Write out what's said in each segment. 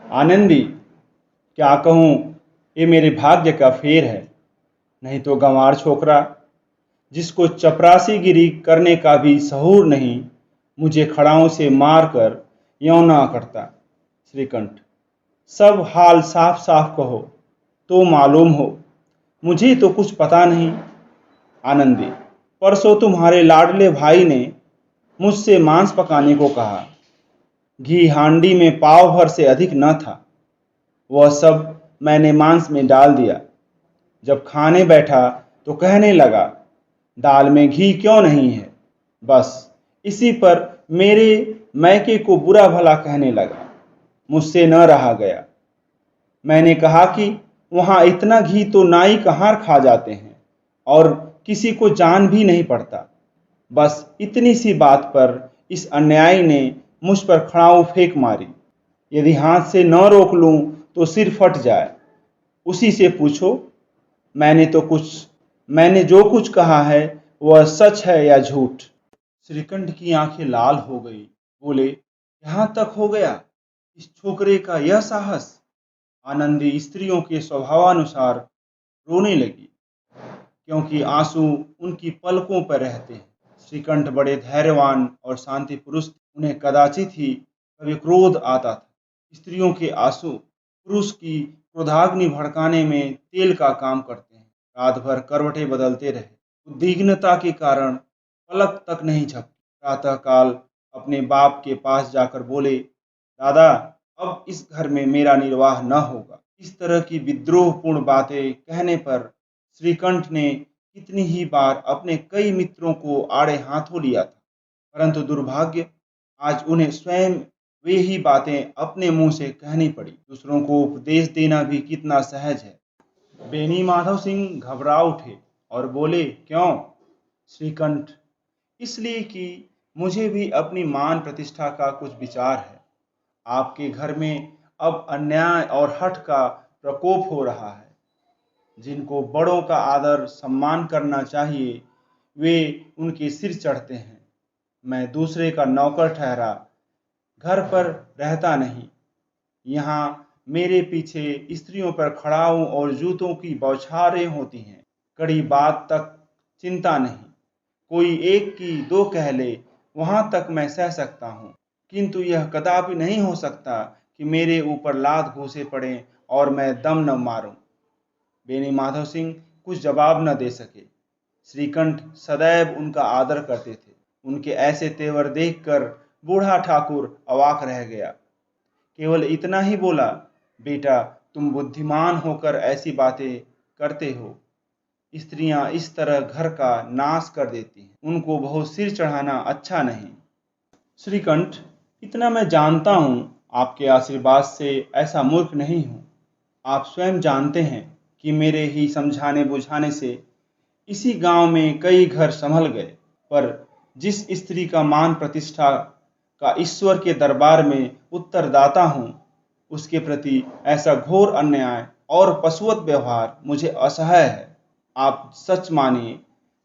आनंदी, क्या कहूँ, ये मेरे भाग्य का फेर है। नहीं तो गंवार छोकरा जिसको चपरासीगिरी करने का भी सहूर नहीं, मुझे खड़ाओं से मार कर यौना करता। श्रीकंठ, सब हाल साफ साफ कहो तो मालूम हो, मुझे तो कुछ पता नहीं। आनंदी, परसों तुम्हारे लाडले भाई ने मुझसे मांस पकाने को कहा। घी हांडी में पाव भर से अधिक न था। वह सब मैंने मांस में डाल दिया। जब खाने बैठा तो कहने लगा, दाल में घी क्यों नहीं है। बस इसी पर मेरे मैके को बुरा भला कहने लगा। मुझसे न रहा गया। मैंने कहा कि वहाँ इतना घी तो नाई कहाँ खा जाते हैं और किसी को जान भी नहीं पड़ता। बस इतनी सी बात पर इस अन्यायी ने मुझ पर खड़ाऊ फेंक मारी। यदि हाथ से न रोक लूं तो सिर फट जाए। उसी से पूछो, मैंने जो कुछ कहा है वह सच है या झूठ। श्रीकंठ की आंखें लाल हो गई। बोले, यहाँ तक हो गया इस छोकरे का यह साहस। आनंदी स्त्रियों के स्वभावानुसार रोने लगी, क्योंकि आंसू उनकी पलकों पर रहते हैं। श्रीकंठ बड़े धैर्यवान और शांति पुरुष थे। उन्हें कदाचित ही कभी क्रोध आता था। स्त्रियों के आंसू पुरुष की क्रोधाग्नि भड़काने में तेल का काम करते हैं। रात भर करवटें बदलते रहे। उद्विग्नता के कारण पलक तक नहीं झपकी। प्रातःकाल अपने बाप के पास जाकर बोले, दादा, अब इस घर में मेरा निर्वाह न होगा। इस तरह की विद्रोहपूर्ण बातें कहने पर श्रीकंठ ने कितनी ही बार अपने कई मित्रों को आड़े हाथों लिया था, परंतु दुर्भाग्य, आज उन्हें स्वयं वे ही बातें अपने मुंह से कहनी पड़ी। दूसरों को उपदेश देना भी कितना सहज है। बेनी माधव सिंह घबरा उठे और बोले, क्यों? श्रीकंठ, इसलिए कि मुझे भी अपनी मान प्रतिष्ठा का कुछ विचार है। आपके घर में अब अन्याय और हठ का प्रकोप हो रहा है। जिनको बड़ों का आदर सम्मान करना चाहिए वे उनके सिर चढ़ते हैं। मैं दूसरे का नौकर ठहरा घर पर रहता नहीं। यहाँ मेरे पीछे स्त्रियों पर खड़ाऊ और जूतों की बौछारें होती हैं। कड़ी बात तक चिंता नहीं, कोई एक की दो कह ले, वहाँ तक मैं सह सकता हूँ, किंतु यह कदापि नहीं हो सकता कि मेरे ऊपर लात घूंसे पड़े और मैं दम न मारूं। बेनी माधव सिंह कुछ जवाब न दे सके। श्रीकंठ सदैव उनका आदर करते थे। उनके ऐसे तेवर देखकर बूढ़ा ठाकुर अवाक रह गया। केवल इतना ही बोला, बेटा, तुम बुद्धिमान होकर ऐसी बातें करते हो। स्त्रियां इस तरह घर का नाश कर देती हैं। उनको बहुत सिर चढ़ाना अच्छा नहीं। श्रीकंठ, इतना मैं जानता हूँ, आपके आशीर्वाद से ऐसा मूर्ख नहीं हूँ। आप स्वयं जानते हैं कि मेरे ही समझाने बुझाने से इसी गांव में कई घर संभल गए, पर जिस स्त्री का मान प्रतिष्ठा का ईश्वर के दरबार में उत्तरदाता हूँ, उसके प्रति ऐसा घोर अन्याय और पशुवत व्यवहार मुझे असह्य है। आप सच मानिए,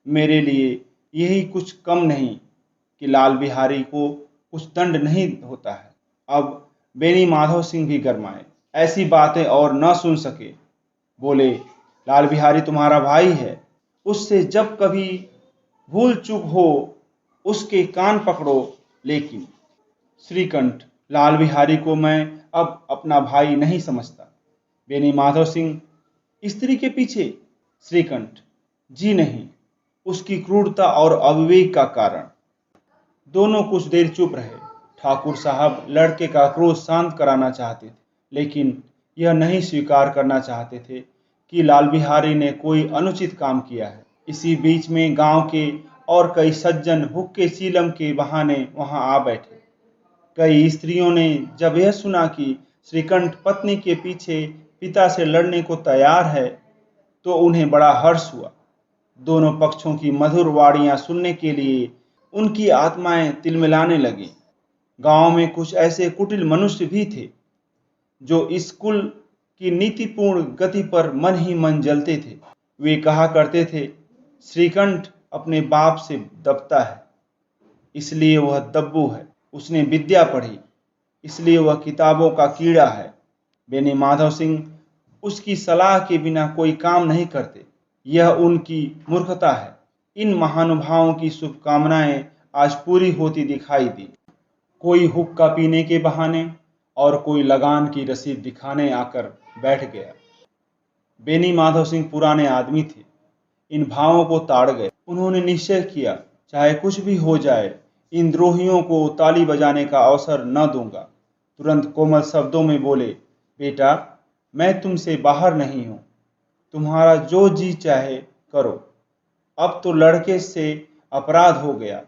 मेरे लिए यही कुछ कम नहीं कि लाल बिहारी को कुछ दंड नहीं होता है। अब बेनी माधव सिंह भी गरमाए, ऐसी बातें और न सुन सके। बोले, लाल बिहारी तुम्हारा भाई है, उससे जब कभी भूल चूक हो उसके कान पकड़ो। लेकिन श्रीकंठ, लाल बिहारी को मैं अब अपना भाई नहीं समझता। बेनी माधव सिंह, स्त्री के पीछे? श्रीकंठ, जी नहीं, उसकी क्रूरता और अविवेक का कारण। दोनों कुछ देर चुप रहे। ठाकुर साहब लड़के का क्रोध शांत कराना चाहते थे, लेकिन यह नहीं स्वीकार करना चाहते थे कि लाल बिहारी ने कोई अनुचित काम किया है। इसी बीच में गांव के और कई सज्जन हुक्के सीलम के बहाने वहां आ बैठे। कई स्त्रियों ने जब यह सुना कि श्रीकंठ पत्नी के पीछे पिता से लड़ने को तैयार है, तो उन्हें बड़ा हर्ष हुआ। दोनों पक्षों की मधुर वाणियां सुनने के लिए उनकी आत्माएं तिलमिलाने लगी। गांव में कुछ ऐसे कुटिल मनुष्य भी थे जो इस कुल की नीतिपूर्ण गति पर मन ही मन जलते थे। वे कहा करते थे, श्रीकंठ अपने बाप से दबता है, इसलिए वह दब्बू है। उसने विद्या पढ़ी, इसलिए वह किताबों का कीड़ा है। बेनी माधव सिंह उसकी सलाह के बिना कोई काम नहीं करते। यह उनकी मूर्खता है। इन महानुभावों की शुभकामनाएं आज पूरी होती दिखाई दी। कोई हुक्का पीने के बहाने और कोई लगान की रसीद दिखाने आकर बैठ गया। बेनी माधव सिंह पुराने आदमी थे, इन भावों को ताड़ गए। उन्होंने निश्चय किया, चाहे कुछ भी हो जाए, इन द्रोहियों को ताली बजाने का अवसर न दूंगा। तुरंत कोमल शब्दों में बोले, बेटा, मैं तुमसे बाहर नहीं हूं, तुम्हारा जो जी चाहे करो। अब तो लड़के से अपराध हो गया।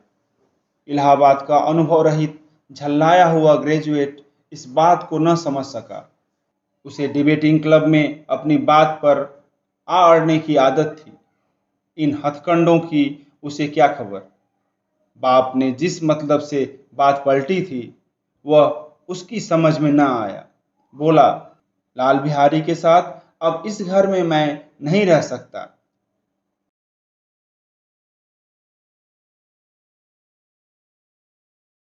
इलाहाबाद का अनुभव रहित झल्लाया हुआ ग्रेजुएट इस बात को न समझ सका। उसे डिबेटिंग क्लब में अपनी बात पर आ अड़ने की आदत थी। इन हथकंडों की उसे क्या खबर। बाप ने जिस मतलब से बात पलटी थी वह उसकी समझ में न आया। बोला, लाल बिहारी के साथ अब इस घर में मैं नहीं रह सकता।